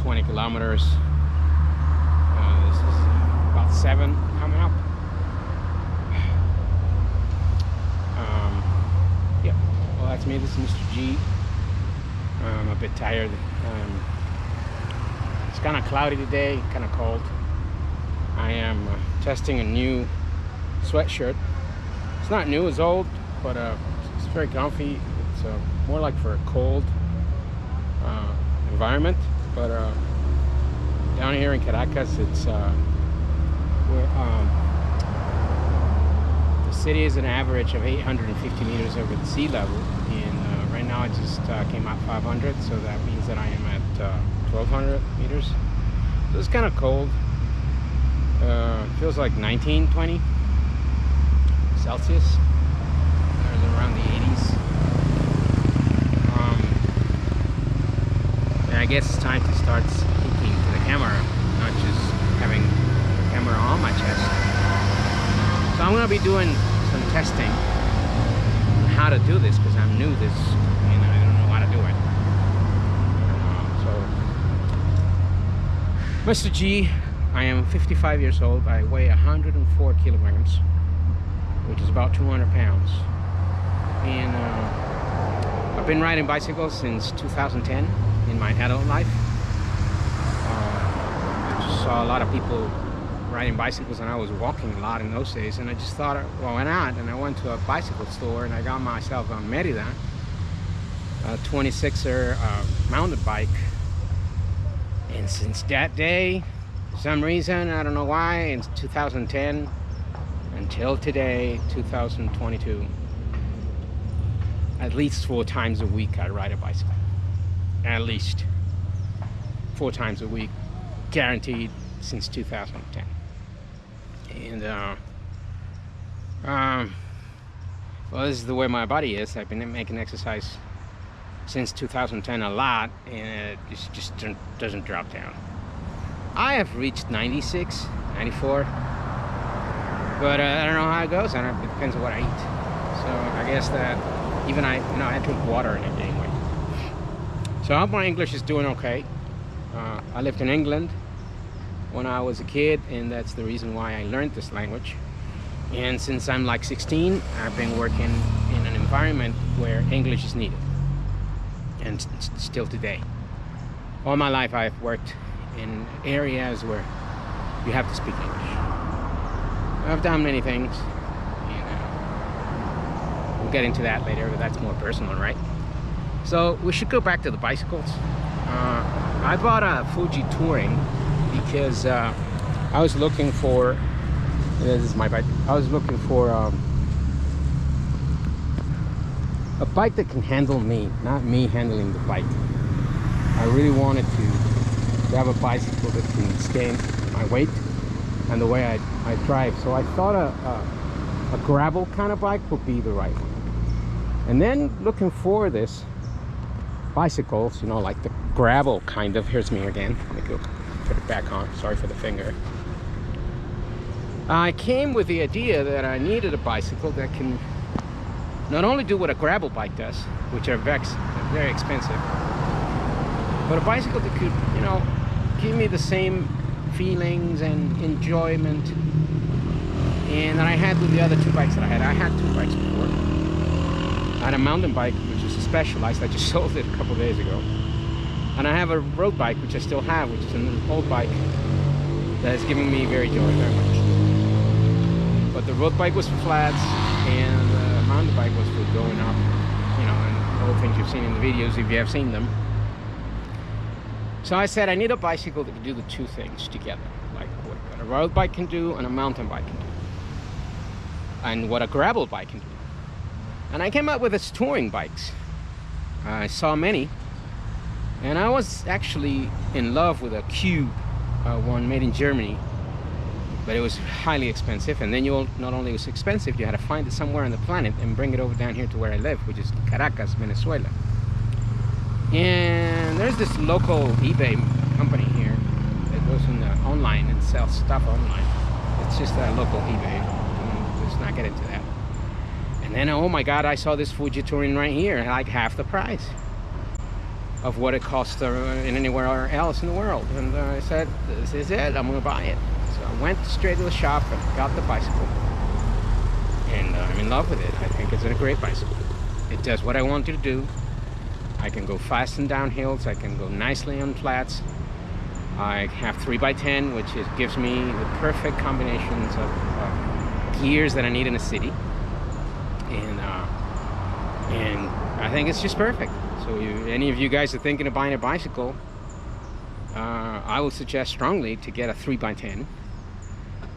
20 kilometers. This is about 7 coming up. Yeah, well, that's me. This is Mr.G. I'm a bit tired. It's kind of cloudy today, kind of cold. I am testing a new sweatshirt. It's not new, it's old, but it's very comfy. It's more like for a cold environment. But down here in Caracas, it's where the city is an average of 850 meters over the sea level, and right now I just came out 500, so that means that I am at 1200 meters. So it's kind of cold. Feels like 19, 20 Celsius, or around the 80s. And I guess it's time to start speaking to the camera, not just having the camera on my chest. So I'm going to be doing some testing on how to do this, because I'm new to this and I don't know how to do it. So, Mr. G, I am 55 years old. I weigh 104 kilograms, which is about 200 pounds. And I've been riding bicycles since 2010 in my adult life. I just saw a lot of people riding bicycles, and I was walking a lot in those days, and I just thought, well, why not? And I went to a bicycle store and I got myself a Merida, a 26er mountain bike. And since that day, for some reason, I don't know why, in 2010 until today, 2022, at least 4 times a week I ride a bicycle. At least 4 times a week, guaranteed, since 2010. And well, this is the way my body is. I've been making exercise since 2010 a lot, and it just doesn't drop down. I have reached 96, 94, but I don't know how it goes. It depends on what I eat. So I guess that even I drink water and I gain weight. So I hope my English is doing okay. I lived in England when I was a kid, and that's the reason why I learned this language. And since I'm like 16, I've been working in an environment where English is needed, and still today. All my life I've worked in areas where you have to speak English. I've done many things, and we'll get into that later, but that's more personal, right? So we should go back to the bicycles. I bought a Fuji Touring because I was looking for, this is my bike, I was looking for a bike that can handle me, not me handling the bike. I really wanted to have a bicycle that can stand my weight and the way I drive. So I thought a gravel kind of bike would be the right one. And then looking for this bicycles, you know, like the gravel kind of, here's me again, let me go put it back on, sorry for the finger. I came with the idea that I needed a bicycle that can not only do what a gravel bike does, which are very expensive, but a bicycle that could, you know, give me the same feelings and enjoyment and that I had with the other 2 bikes that I had. I had 2 bikes before. I had a mountain bike, which is a Specialized. I just sold it a couple days ago. And I have a road bike, which I still have, which is an old bike that is giving me very much. But the road bike was for flats, and the mountain bike was for going up, you know, and all the things you've seen in the videos if you have seen them. So I said I need a bicycle that can do the 2 things together, like what a road bike can do and a mountain bike can do, and what a gravel bike can do. And I came up with these touring bikes. I saw many, and I was actually in love with a Cube, one made in Germany, but it was highly expensive. And then not only was expensive, you had to find it somewhere on the planet and bring it over down here to where I live, which is Caracas, Venezuela. And there's this local eBay company here that goes in the online and sells stuff online. It's just a local eBay. Let's not get into that. And then, oh my God, I saw this Fuji Touring right here, like half the price. of what it costs in anywhere else in the world. And I said, this is it, I'm gonna buy it. So I went straight to the shop and got the bicycle. And I'm in love with it. I think it's a great bicycle. It does what I want it to do. I can go fast and down hills, I can go nicely on flats. I have 3x10, which gives me the perfect combinations of gears that I need in a city. And I think it's just perfect. So any of you guys are thinking of buying a bicycle, I would suggest strongly to get a 3x10.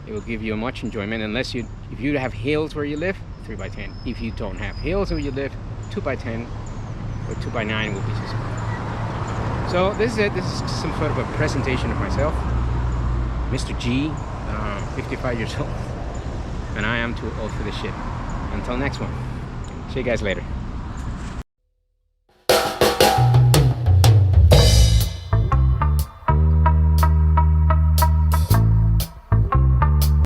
It will give you much enjoyment, unless if you have hills where you live, 3x10. If you don't have hills where you live, 2x10 or 2x9 will be just fine. So this is it. This is some sort of a presentation of myself. Mr.G, 55 years old. And I am too old for this shit. Until next one. See you guys later.